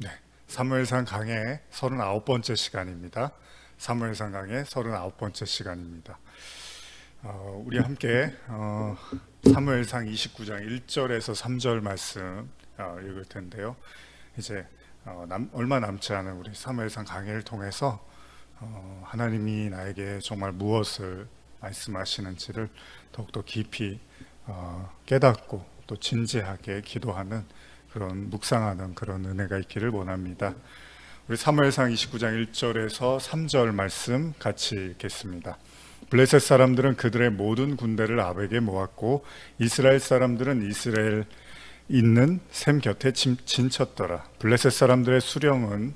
네, 사무엘상 강의 39번째 시간입니다. 사무엘상 강의 39번째 시간입니다. 우리 함께 사무엘상 29장 1절에서 3절 말씀 읽을 텐데요. 이제 얼마 남지 않은 우리 사무엘상 강의를 통해서 하나님이 나에게 정말 무엇을 말씀하시는지를 더욱더 깊이 깨닫고 또 진지하게 기도하는 그런 묵상하는 그런 은혜가 있기를 원합니다. 우리 사무엘상 29장 1절에서 3절 말씀 같이 읽겠습니다. 블레셋 사람들은 그들의 모든 군대를 아벡에 모았고 이스라엘 사람들은 이스라엘 있는 셈 곁에 진쳤더라. 블레셋 사람들의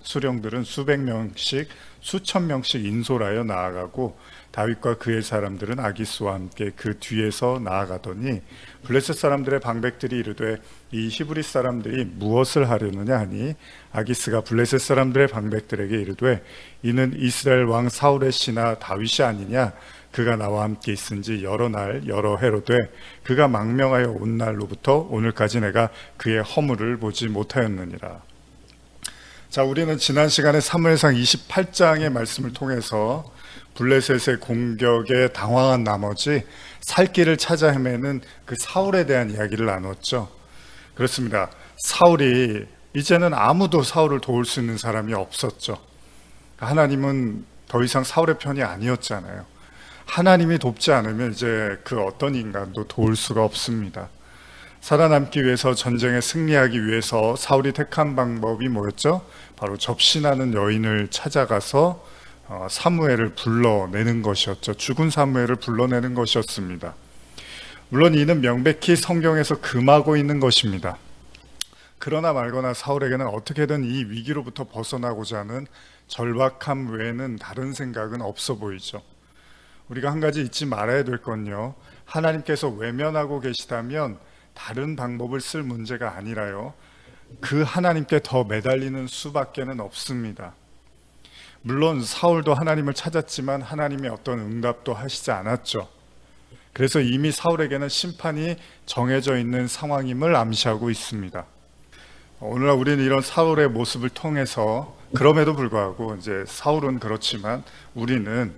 수령들은 수백 명씩 수천 명씩 인솔하여 나아가고 다윗과 그의 사람들은 아기스와 함께 그 뒤에서 나아가더니 블레셋 사람들의 방백들이 이르되 이 히브리 사람들이 무엇을 하려느냐 하니 아기스가 블레셋 사람들의 방백들에게 이르되 이는 이스라엘 왕 사울의 씨나 다윗이 아니냐. 그가 나와 함께 있은지 여러 날 여러 해로 돼 그가 망명하여 온 날로부터 오늘까지 내가 그의 허물을 보지 못하였느니라. 자, 우리는 지난 시간에 사무엘상 28장의 말씀을 통해서 블레셋의 공격에 당황한 나머지 살 길을 찾아 헤매는 그 사울에 대한 이야기를 나눴죠. 그렇습니다. 사울이 이제는 아무도 사울을 도울 수 있는 사람이 없었죠. 하나님은 더 이상 사울의 편이 아니었잖아요. 하나님이 돕지 않으면 이제 그 어떤 인간도 도울 수가 없습니다. 살아남기 위해서, 전쟁에 승리하기 위해서 사울이 택한 방법이 뭐였죠? 바로 접신하는 여인을 찾아가서 사무엘을 불러내는 것이었죠. 죽은 사무엘을 불러내는 것이었습니다. 물론 이는 명백히 성경에서 금하고 있는 것입니다. 그러나 말거나 사울에게는 어떻게든 이 위기로부터 벗어나고자 하는 절박함 외에는 다른 생각은 없어 보이죠. 우리가 한 가지 잊지 말아야 될 건요, 하나님께서 외면하고 계시다면 다른 방법을 쓸 문제가 아니라요, 그 하나님께 더 매달리는 수밖에는 없습니다. 물론 사울도 하나님을 찾았지만 하나님이 어떤 응답도 하시지 않았죠. 그래서 이미 사울에게는 심판이 정해져 있는 상황임을 암시하고 있습니다. 오늘날 우리는 이런 사울의 모습을 통해서, 그럼에도 불구하고 이제 사울은 그렇지만 우리는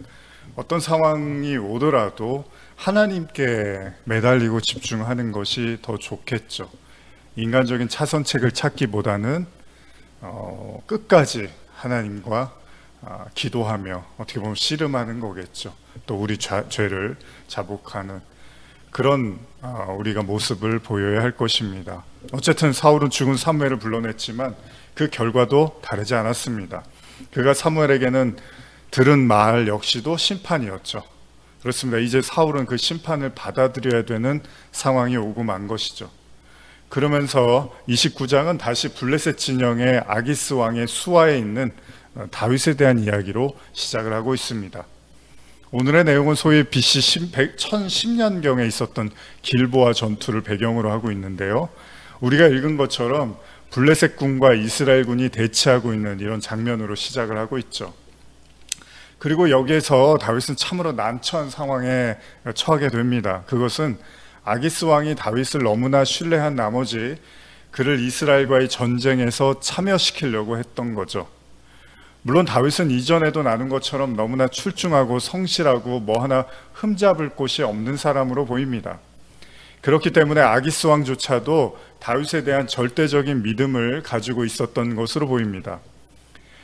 어떤 상황이 오더라도 하나님께 매달리고 집중하는 것이 더 좋겠죠. 인간적인 차선책을 찾기보다는 끝까지 하나님과 기도하며 어떻게 보면 씨름하는 거겠죠. 또 우리 죄를 자복하는 그런 우리가 모습을 보여야 할 것입니다. 어쨌든 사울은 죽은 사무엘을 불러냈지만 그 결과도 다르지 않았습니다. 그가 사무엘에게는 들은 말 역시도 심판이었죠. 그렇습니다. 이제 사울은 그 심판을 받아들여야 되는 상황이 오고 만 것이죠. 그러면서 29장은 다시 블레셋 진영의 아기스 왕의 수하에 있는 다윗에 대한 이야기로 시작을 하고 있습니다. 오늘의 내용은 소위 BC 1010년경에 있었던 길보아 전투를 배경으로 하고 있는데요, 우리가 읽은 것처럼 블레셋 군과 이스라엘 군이 대치하고 있는 이런 장면으로 시작을 하고 있죠. 그리고 여기에서 다윗은 참으로 난처한 상황에 처하게 됩니다. 그것은 아기스 왕이 다윗을 너무나 신뢰한 나머지 그를 이스라엘과의 전쟁에서 참여시키려고 했던 거죠. 물론 다윗은 이전에도 나눈 것처럼 너무나 출중하고 성실하고 뭐 하나 흠잡을 곳이 없는 사람으로 보입니다. 그렇기 때문에 아기스 왕조차도 다윗에 대한 절대적인 믿음을 가지고 있었던 것으로 보입니다.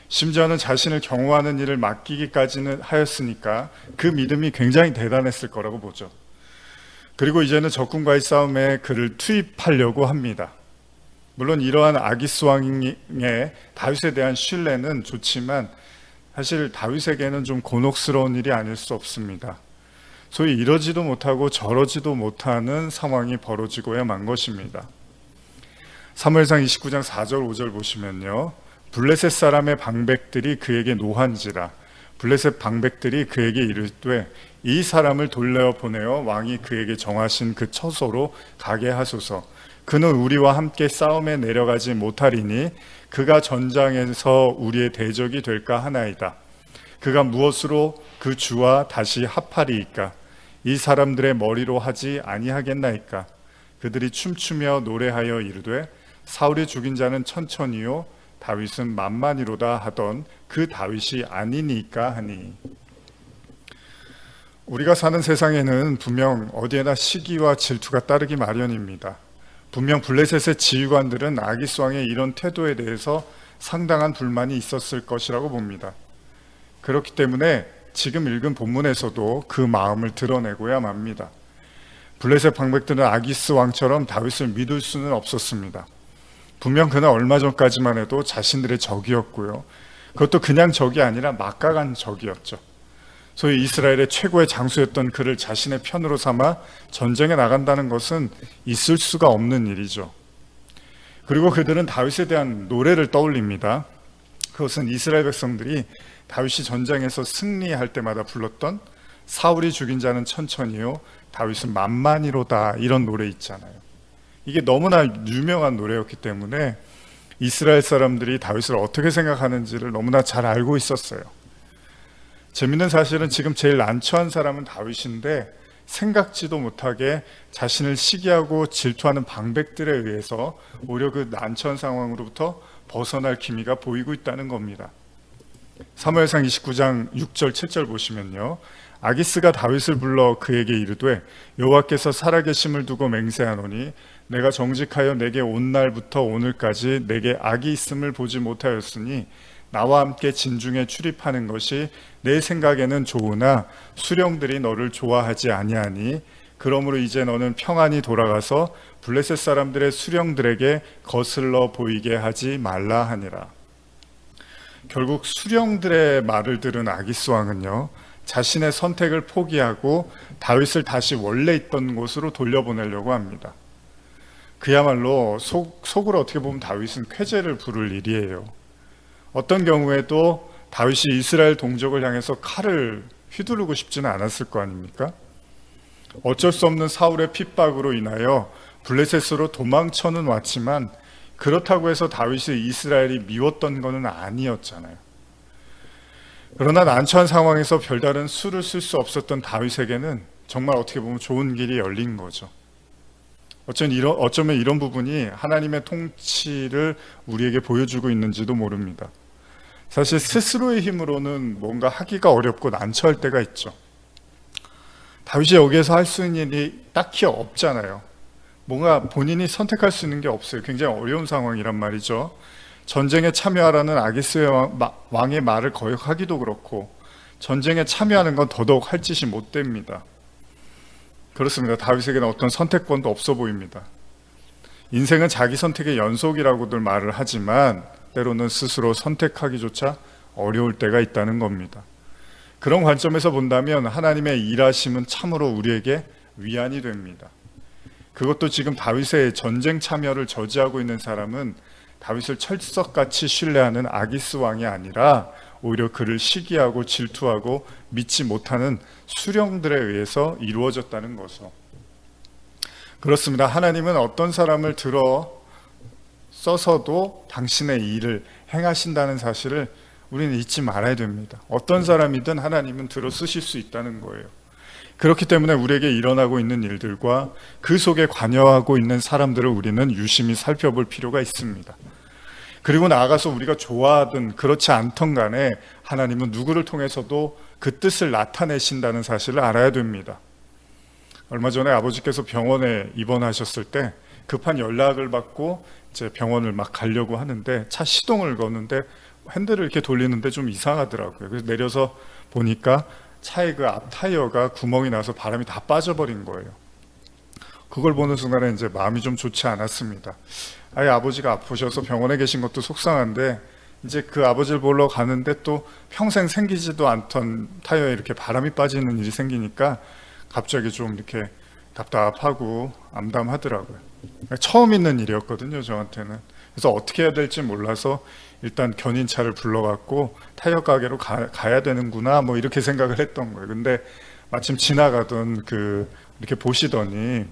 심지어는 자신을 경호하는 일을 맡기기까지는 하였으니까 그 믿음이 굉장히 대단했을 거라고 보죠. 그리고 이제는 적군과의 싸움에 그를 투입하려고 합니다. 물론 이러한 아기스 왕의 다윗에 대한 신뢰는 좋지만 사실 다윗에게는 좀 곤혹스러운 일이 아닐 수 없습니다. 소위 이러지도 못하고 저러지도 못하는 상황이 벌어지고야 만 것입니다. 사무엘상 29장 4절 5절 보시면요, 블레셋 사람의 방백들이 그에게 노한지라. 블레셋 방백들이 그에게 이르되 이 사람을 돌려보내어 왕이 그에게 정하신 그 처소로 가게 하소서. 그는 우리와 함께 싸움에 내려가지 못하리니 그가 전장에서 우리의 대적이 될까 하나이다. 그가 무엇으로 그 주와 다시 합하리이까? 이 사람들의 머리로 하지 아니하겠나이까? 그들이 춤추며 노래하여 이르되 사울이 죽인 자는 천천히요 다윗은 만만이로다 하던 그 다윗이 아니니까 하니. 우리가 사는 세상에는 분명 어디에나 시기와 질투가 따르기 마련입니다. 분명 블레셋의 지휘관들은 아기스 왕의 이런 태도에 대해서 상당한 불만이 있었을 것이라고 봅니다. 그렇기 때문에 지금 읽은 본문에서도 그 마음을 드러내고야 맙니다. 블레셋 방백들은 아기스 왕처럼 다윗을 믿을 수는 없었습니다. 분명 그는 얼마 전까지만 해도 자신들의 적이었고요. 그것도 그냥 적이 아니라 막강한 적이었죠. 소위 이스라엘의 최고의 장수였던 그를 자신의 편으로 삼아 전쟁에 나간다는 것은 있을 수가 없는 일이죠. 그리고 그들은 다윗에 대한 노래를 떠올립니다. 그것은 이스라엘 백성들이 다윗이 전쟁에서 승리할 때마다 불렀던 사울이 죽인 자는 천천히요 다윗은 만만이로다, 이런 노래 있잖아요. 이게 너무나 유명한 노래였기 때문에 이스라엘 사람들이 다윗을 어떻게 생각하는지를 너무나 잘 알고 있었어요. 재밌는 사실은 지금 제일 난처한 사람은 다윗인데 생각지도 못하게 자신을 시기하고 질투하는 방백들에 의해서 오히려 그 난처한 상황으로부터 벗어날 기미가 보이고 있다는 겁니다. 사무엘상 29장 6절 7절 보시면요, 아기스가 다윗을 불러 그에게 이르되 여호와께서 살아계심을 두고 맹세하노니 내가 정직하여 내게 온 날부터 오늘까지 내게 악이 있음을 보지 못하였으니 나와 함께 진중에 출입하는 것이 내 생각에는 좋으나 수령들이 너를 좋아하지 아니하니 그러므로 이제 너는 평안히 돌아가서 블레셋 사람들의 수령들에게 거슬러 보이게 하지 말라 하니라. 결국 수령들의 말을 들은 아기스 왕은요, 자신의 선택을 포기하고 다윗을 다시 원래 있던 곳으로 돌려보내려고 합니다. 그야말로 속으로 어떻게 보면 다윗은 쾌재를 부를 일이에요. 어떤 경우에도 다윗이 이스라엘 동족을 향해서 칼을 휘두르고 싶지는 않았을 거 아닙니까? 어쩔 수 없는 사울의 핍박으로 인하여 블레셋으로 도망쳐는 왔지만 그렇다고 해서 다윗이 이스라엘이 미웠던 것은 아니었잖아요. 그러나 난처한 상황에서 별다른 수를 쓸 수 없었던 다윗에게는 정말 어떻게 보면 좋은 길이 열린 거죠. 어쩌면 이런 부분이 하나님의 통치를 우리에게 보여주고 있는지도 모릅니다. 사실 스스로의 힘으로는 뭔가 하기가 어렵고 난처할 때가 있죠. 다윗이 여기에서 할 수 있는 일이 딱히 없잖아요. 뭔가 본인이 선택할 수 있는 게 없어요. 굉장히 어려운 상황이란 말이죠. 전쟁에 참여하라는 아기스 왕의 말을 거역하기도 그렇고 전쟁에 참여하는 건 더더욱 할 짓이 못 됩니다. 그렇습니다. 다윗에게는 어떤 선택권도 없어 보입니다. 인생은 자기 선택의 연속이라고들 말을 하지만 때로는 스스로 선택하기조차 어려울 때가 있다는 겁니다. 그런 관점에서 본다면 하나님의 일하심은 참으로 우리에게 위안이 됩니다. 그것도 지금 다윗의 전쟁 참여를 저지하고 있는 사람은 다윗을 철석같이 신뢰하는 아기스 왕이 아니라 오히려 그를 시기하고 질투하고 믿지 못하는 수령들에 의해서 이루어졌다는 것이죠. 그렇습니다. 하나님은 어떤 사람을 들어 써서도 당신의 일을 행하신다는 사실을 우리는 잊지 말아야 됩니다. 어떤 사람이든 하나님은 들어 쓰실 수 있다는 거예요. 그렇기 때문에 우리에게 일어나고 있는 일들과 그 속에 관여하고 있는 사람들을 우리는 유심히 살펴볼 필요가 있습니다. 그리고 나아가서 우리가 좋아하든 그렇지 않던 간에 하나님은 누구를 통해서도 그 뜻을 나타내신다는 사실을 알아야 됩니다. 얼마 전에 아버지께서 병원에 입원하셨을 때 급한 연락을 받고 이제 병원을 막 가려고 하는데 차 시동을 거는데 핸들을 이렇게 돌리는데 좀 이상하더라고요. 그래서 내려서 보니까 차의 그 앞 타이어가 구멍이 나서 바람이 다 빠져버린 거예요. 그걸 보는 순간에 이제 마음이 좀 좋지 않았습니다. 아예 아버지가 아프셔서 병원에 계신 것도 속상한데 이제 그 아버지를 보러 가는데 또 평생 생기지도 않던 타이어에 이렇게 바람이 빠지는 일이 생기니까 갑자기 좀 이렇게 답답하고 암담하더라고요. 처음 있는 일이었거든요, 저한테는. 그래서 어떻게 해야 될지 몰라서 일단 견인차를 불러갖고 타이어 가게로 가야 되는구나 뭐 이렇게 생각을 했던 거예요. 근데 마침 지나가던 이렇게 보시더니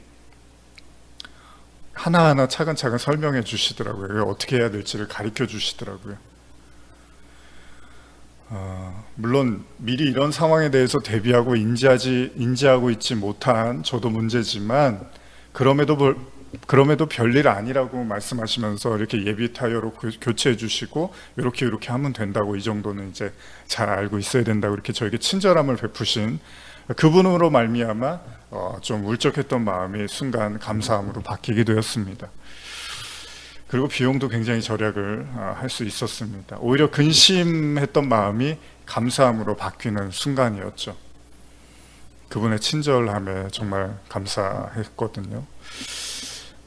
하나하나 차근차근 설명해 주시더라고요. 어떻게 해야 될지를 가르쳐 주시더라고요. 물론 미리 이런 상황에 대해서 대비하고 인지하고 있지 못한 저도 문제지만 그럼에도 그럼에도 별일 아니라고 말씀하시면서 이렇게 예비 타이어로 교체해 주시고 이렇게 하면 된다고, 이 정도는 이제 잘 알고 있어야 된다고 이렇게 저에게 친절함을 베푸신 그분으로 말미암아 좀 울적했던 마음이 순간 감사함으로 바뀌게 되었습니다. 그리고 비용도 굉장히 절약을 할 수 있었습니다. 오히려 근심했던 마음이 감사함으로 바뀌는 순간이었죠. 그분의 친절함에 정말 감사했거든요.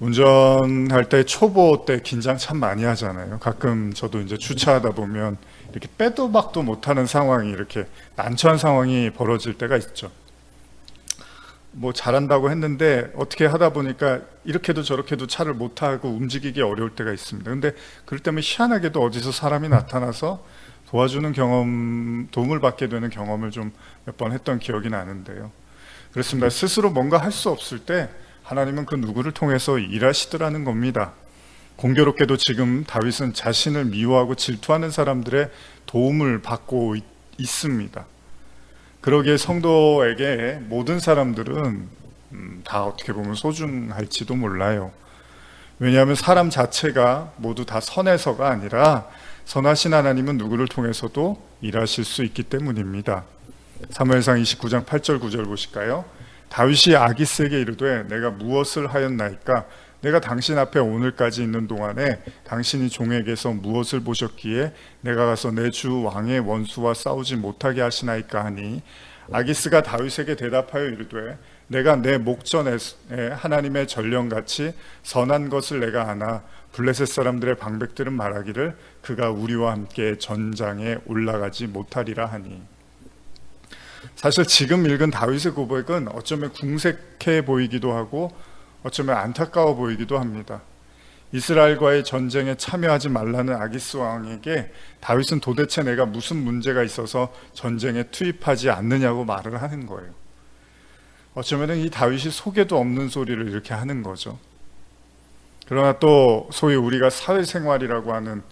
운전할 때 초보 때 긴장 참 많이 하잖아요. 가끔 저도 이제 주차하다 보면 이렇게 빼도 박도 못하는 상황이, 이렇게 난처한 상황이 벌어질 때가 있죠. 뭐 잘한다고 했는데 어떻게 하다 보니까 이렇게도 저렇게도 차를 못 타고 움직이기 어려울 때가 있습니다. 근데 그럴 때면 희한하게도 어디서 사람이 나타나서 도와주는 경험, 도움을 받게 되는 경험을 좀 몇 번 했던 기억이 나는데요. 그렇습니다. 스스로 뭔가 할 수 없을 때 하나님은 그 누구를 통해서 일하시더라는 겁니다. 공교롭게도 지금 다윗은 자신을 미워하고 질투하는 사람들의 도움을 받고 있습니다. 그러기에 성도에게 모든 사람들은 다 어떻게 보면 소중할지도 몰라요. 왜냐하면 사람 자체가 모두 다 선해서가 아니라 선하신 하나님은 누구를 통해서도 일하실 수 있기 때문입니다. 사무엘상 29장 8절 9절 보실까요? 다윗이 아기스에게 이르되 내가 무엇을 하였나이까? 내가 당신 앞에 오늘까지 있는 동안에 당신이 종에게서 무엇을 보셨기에 내가 가서 내 주 왕의 원수와 싸우지 못하게 하시나이까 하니, 아기스가 다윗에게 대답하여 이르되 내가 내 목전에 하나님의 전령같이 선한 것을 내가 아나 블레셋 사람들의 방백들은 말하기를 그가 우리와 함께 전장에 올라가지 못하리라 하니. 사실 지금 읽은 다윗의 고백은 어쩌면 궁색해 보이기도 하고 어쩌면 안타까워 보이기도 합니다. 이스라엘과의 전쟁에 참여하지 말라는 아기스 왕에게 다윗은 도대체 내가 무슨 문제가 있어서 전쟁에 투입하지 않느냐고 말을 하는 거예요. 어쩌면 이 다윗이 속에도 없는 소리를 이렇게 하는 거죠. 그러나 또 소위 우리가 사회생활이라고 하는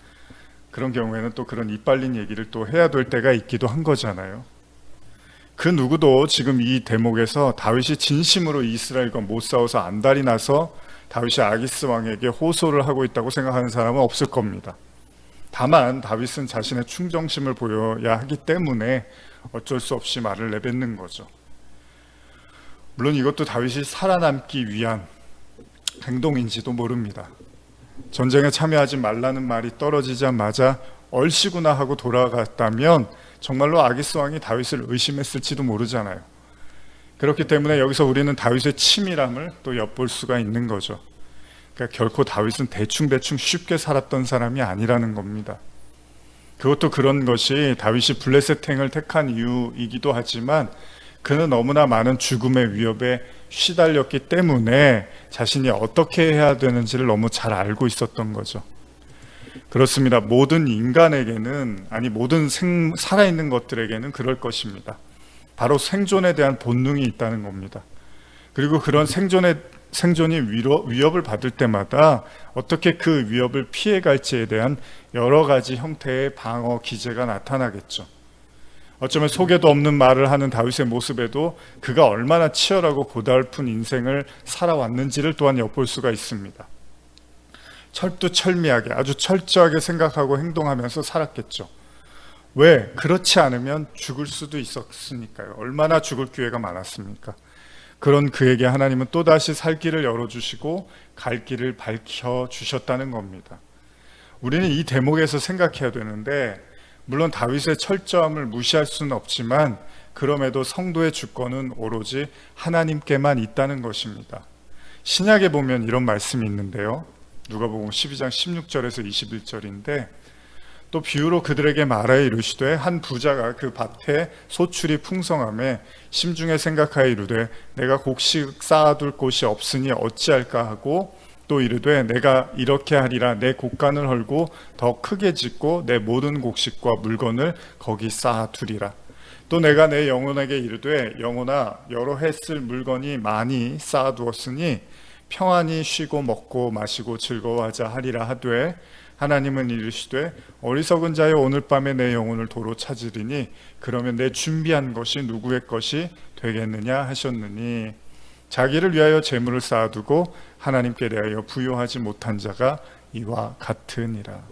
그런 경우에는 또 그런 이빨린 얘기를 또 해야 될 때가 있기도 한 거잖아요. 그 누구도 지금 이 대목에서 다윗이 진심으로 이스라엘과 못 싸워서 안달이 나서 다윗이 아기스 왕에게 호소를 하고 있다고 생각하는 사람은 없을 겁니다. 다만 다윗은 자신의 충정심을 보여야 하기 때문에 어쩔 수 없이 말을 내뱉는 거죠. 물론 이것도 다윗이 살아남기 위한 행동인지도 모릅니다. 전쟁에 참여하지 말라는 말이 떨어지자마자 얼씨구나 하고 돌아갔다면 정말로 아기스 왕이 다윗을 의심했을지도 모르잖아요. 그렇기 때문에 여기서 우리는 다윗의 치밀함을 또 엿볼 수가 있는 거죠. 그러니까 결코 다윗은 대충 쉽게 살았던 사람이 아니라는 겁니다. 그것도 그런 것이 다윗이 블레셋 행을 택한 이유이기도 하지만 그는 너무나 많은 죽음의 위협에 시달렸기 때문에 자신이 어떻게 해야 되는지를 너무 잘 알고 있었던 거죠. 그렇습니다. 모든 인간에게는, 아니 모든 살아있는 것들에게는 그럴 것입니다. 바로 생존에 대한 본능이 있다는 겁니다. 그리고 그런 생존이 위협을 받을 때마다 어떻게 그 위협을 피해갈지에 대한 여러 가지 형태의 방어 기제가 나타나겠죠. 어쩌면 속에도 없는 말을 하는 다윗의 모습에도 그가 얼마나 치열하고 고달픈 인생을 살아왔는지를 또한 엿볼 수가 있습니다. 철두철미하게 아주 철저하게 생각하고 행동하면서 살았겠죠. 왜? 그렇지 않으면 죽을 수도 있었으니까요. 얼마나 죽을 기회가 많았습니까? 그런 그에게 하나님은 또다시 살 길을 열어주시고 갈 길을 밝혀주셨다는 겁니다. 우리는 이 대목에서 생각해야 되는데, 물론 다윗의 철저함을 무시할 수는 없지만 그럼에도 성도의 주권은 오로지 하나님께만 있다는 것입니다. 신약에 보면 이런 말씀이 있는데요. 누가복음 12장 16절에서 21절인데, 또 비유로 그들에게 말하여 이르시되 한 부자가 그 밭에 소출이 풍성함에 심중에 생각하여 이르되 내가 곡식 쌓아둘 곳이 없으니 어찌할까 하고, 또 이르되 내가 이렇게 하리라 내 곡간을 헐고 더 크게 짓고 내 모든 곡식과 물건을 거기 쌓아두리라. 또 내가 내 영혼에게 이르되 영혼아 여러 해 쓸 물건이 많이 쌓아두었으니 평안히 쉬고 먹고 마시고 즐거워하자 하리라 하되, 하나님은 이르시되 어리석은 자여 오늘 밤에 내 영혼을 도로 찾으리니 그러면 내 준비한 것이 누구의 것이 되겠느냐 하셨느니. 자기를 위하여 재물을 쌓아두고 하나님께 대하여 부요하지 못한 자가 이와 같으니라.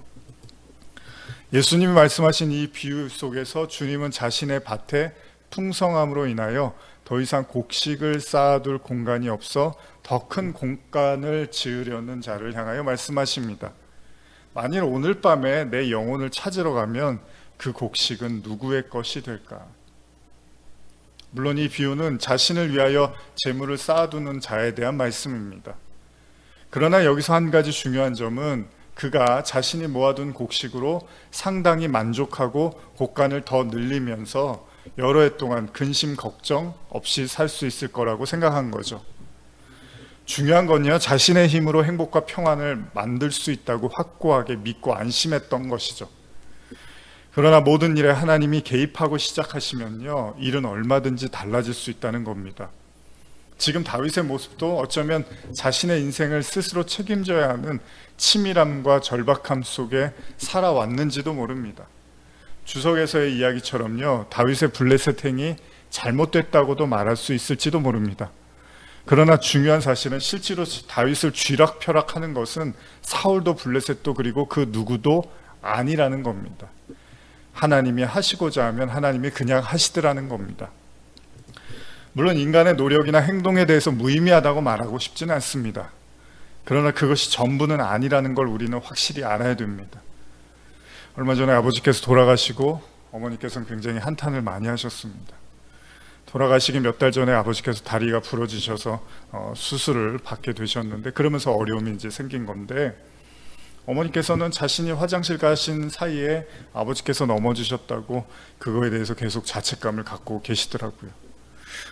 예수님이 말씀하신 이 비유 속에서 주님은 자신의 밭에 풍성함으로 인하여 더 이상 곡식을 쌓아둘 공간이 없어 더 큰 공간을 지으려는 자를 향하여 말씀하십니다. 만일 오늘 밤에 내 영혼을 찾으러 가면 그 곡식은 누구의 것이 될까? 물론 이 비유는 자신을 위하여 재물을 쌓아두는 자에 대한 말씀입니다. 그러나 여기서 한 가지 중요한 점은 그가 자신이 모아둔 곡식으로 상당히 만족하고 곡간을 더 늘리면서 여러 해 동안 근심 걱정 없이 살 수 있을 거라고 생각한 거죠. 중요한 건요, 자신의 힘으로 행복과 평안을 만들 수 있다고 확고하게 믿고 안심했던 것이죠. 그러나 모든 일에 하나님이 개입하고 시작하시면요, 일은 얼마든지 달라질 수 있다는 겁니다. 지금 다윗의 모습도 어쩌면 자신의 인생을 스스로 책임져야 하는 치밀함과 절박함 속에 살아왔는지도 모릅니다. 주석에서의 이야기처럼요, 다윗의 블레셋 행이 잘못됐다고도 말할 수 있을지도 모릅니다. 그러나 중요한 사실은 실제로 다윗을 쥐락펴락하는 것은 사울도 블레셋도 그리고 그 누구도 아니라는 겁니다. 하나님이 하시고자 하면 하나님이 그냥 하시더라는 겁니다. 물론 인간의 노력이나 행동에 대해서 무의미하다고 말하고 싶지는 않습니다. 그러나 그것이 전부는 아니라는 걸 우리는 확실히 알아야 됩니다. 얼마 전에 아버지께서 돌아가시고 어머니께서는 굉장히 한탄을 많이 하셨습니다. 돌아가시기 몇 달 전에 아버지께서 다리가 부러지셔서 수술을 받게 되셨는데, 그러면서 어려움이 이제 생긴 건데, 어머니께서는 자신이 화장실 가신 사이에 아버지께서 넘어지셨다고 그거에 대해서 계속 자책감을 갖고 계시더라고요.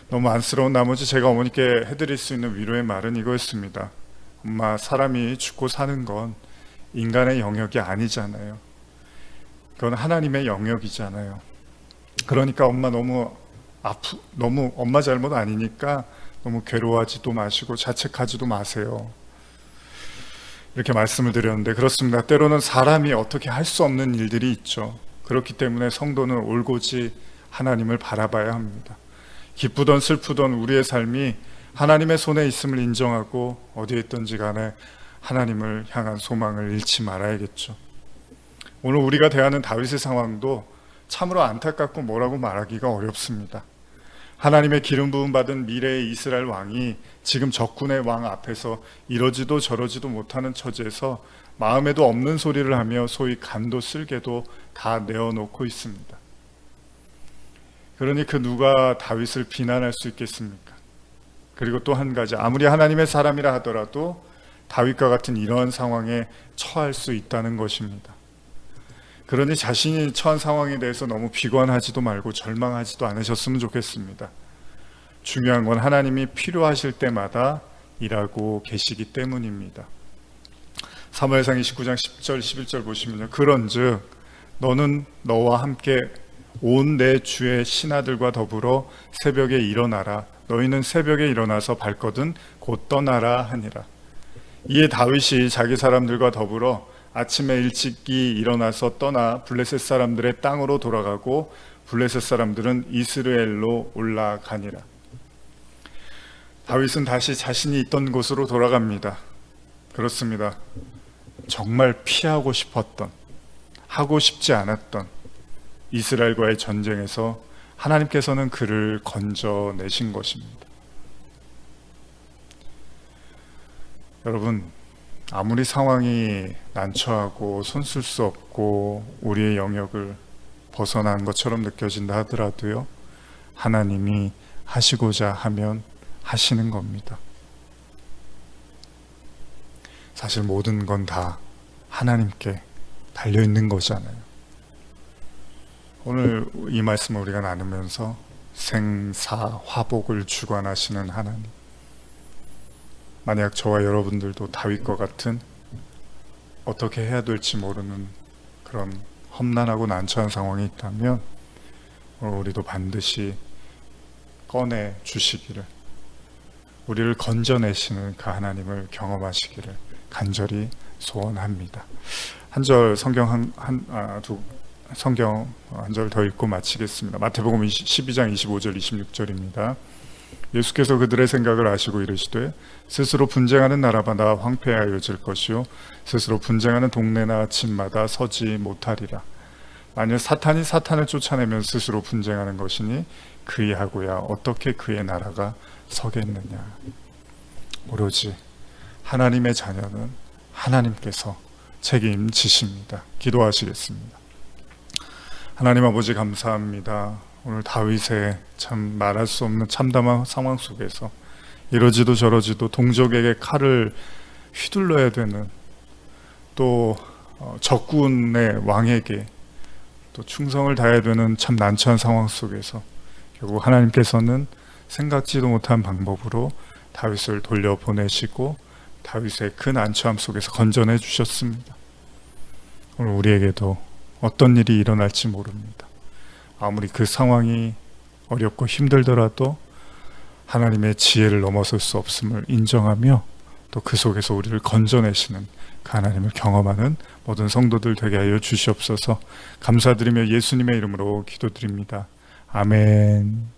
너무 안쓰러운 나머지 제가 어머니께 해드릴 수 있는 위로의 말은 이거였습니다. 엄마, 사람이 죽고 사는 건 인간의 영역이 아니잖아요. 그건 하나님의 영역이잖아요. 그러니까 엄마 너무 엄마 잘못 아니니까 너무 괴로워하지도 마시고 자책하지도 마세요. 이렇게 말씀을 드렸는데, 그렇습니다. 때로는 사람이 어떻게 할 수 없는 일들이 있죠. 그렇기 때문에 성도는 올곧이 하나님을 바라봐야 합니다. 기쁘던 슬프던 우리의 삶이 하나님의 손에 있음을 인정하고 어디에 있든지 간에 하나님을 향한 소망을 잃지 말아야겠죠. 오늘 우리가 대하는 다윗의 상황도 참으로 안타깝고 뭐라고 말하기가 어렵습니다. 하나님의 기름 부음 받은 미래의 이스라엘 왕이 지금 적군의 왕 앞에서 이러지도 저러지도 못하는 처지에서 마음에도 없는 소리를 하며 소위 간도 쓸개도 다 내어놓고 있습니다. 그러니 그 누가 다윗을 비난할 수 있겠습니까? 그리고 또 한 가지, 아무리 하나님의 사람이라 하더라도 다윗과 같은 이러한 상황에 처할 수 있다는 것입니다. 그러니 자신이 처한 상황에 대해서 너무 비관하지도 말고 절망하지도 않으셨으면 좋겠습니다. 중요한 건 하나님이 필요하실 때마다 일하고 계시기 때문입니다. 사무엘상 29장 10절 11절 보시면요, 그런즉 너는 너와 함께 온 내 주의 신하들과 더불어 새벽에 일어나라. 너희는 새벽에 일어나서 발거든 곧 떠나라 하니라. 이에 다윗이 자기 사람들과 더불어 아침에 일찍이 일어나서 떠나 블레셋 사람들의 땅으로 돌아가고 블레셋 사람들은 이스라엘로 올라가니라. 다윗은 다시 자신이 있던 곳으로 돌아갑니다. 그렇습니다. 정말 피하고 싶었던, 하고 싶지 않았던 이스라엘과의 전쟁에서 하나님께서는 그를 건져내신 것입니다. 여러분, 아무리 상황이 난처하고 손쓸 수 없고 우리의 영역을 벗어난 것처럼 느껴진다 하더라도요, 하나님이 하시고자 하면 하시는 겁니다. 사실 모든 건 다 하나님께 달려있는 거잖아요. 오늘 이 말씀을 우리가 나누면서 생사 화복을 주관하시는 하나님, 만약 저와 여러분들도 다윗과 같은 어떻게 해야 될지 모르는 그런 험난하고 난처한 상황이 있다면 우리도 반드시 꺼내 주시기를, 우리를 건져내시는 그 하나님을 경험하시기를 간절히 소원합니다. 한 절 성경 한 절 더 읽고 마치겠습니다. 마태복음 12장 25절 26절입니다. 예수께서 그들의 생각을 아시고 이르시되 스스로 분쟁하는 나라마다 황폐하여질 것이요 스스로 분쟁하는 동네나 집마다 서지 못하리라. 만일 사탄이 사탄을 쫓아내면 스스로 분쟁하는 것이니 그이하고야 어떻게 그의 나라가 서겠느냐. 오로지 하나님의 자녀는 하나님께서 책임지십니다. 기도하시겠습니다. 하나님 아버지, 감사합니다. 오늘 다윗의 참 말할 수 없는 참담한 상황 속에서 이러지도 저러지도 동족에게 칼을 휘둘러야 되는, 또 적군의 왕에게 또 충성을 다해야 되는 참 난처한 상황 속에서 결국 하나님께서는 생각지도 못한 방법으로 다윗을 돌려보내시고 다윗의 그 난처함 속에서 건져내 주셨습니다. 오늘 우리에게도 어떤 일이 일어날지 모릅니다. 아무리 그 상황이 어렵고 힘들더라도 하나님의 지혜를 넘어설 수 없음을 인정하며 또 그 속에서 우리를 건져내시는 그 하나님을 경험하는 모든 성도들 되게 하여 주시옵소서. 감사드리며 예수님의 이름으로 기도드립니다. 아멘.